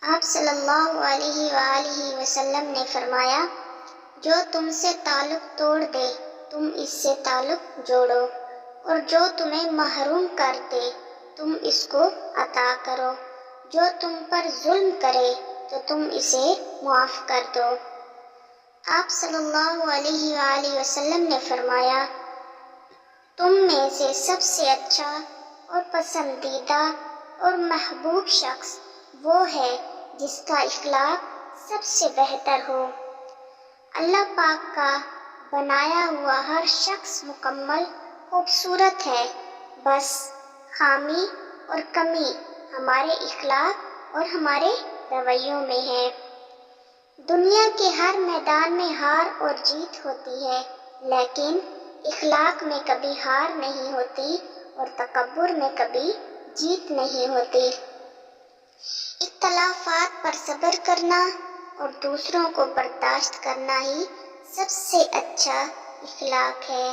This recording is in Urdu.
آپ صلی اللہ علیہ وآلہ وسلم نے فرمایا، جو تم سے تعلق توڑ دے تم اس سے تعلق جوڑو، اور جو تمہیں محروم کر دے تم اس کو عطا کرو، جو تم پر ظلم کرے تو تم اسے معاف کر دو۔ آپ صلی اللہ علیہ وآلہ وسلم نے فرمایا، تم میں سے سب سے اچھا اور پسندیدہ اور محبوب شخص وہ ہے جس کا اخلاق سب سے بہتر ہو۔ اللہ پاک کا بنایا ہوا ہر شخص مکمل خوبصورت ہے، بس خامی اور کمی ہمارے اخلاق اور ہمارے رویوں میں ہے۔ دنیا کے ہر میدان میں ہار اور جیت ہوتی ہے، لیکن اخلاق میں کبھی ہار نہیں ہوتی اور تکبر میں کبھی جیت نہیں ہوتی۔ اختلافات پر صبر کرنا اور دوسروں کو برداشت کرنا ہی سب سے اچھا اخلاق ہے۔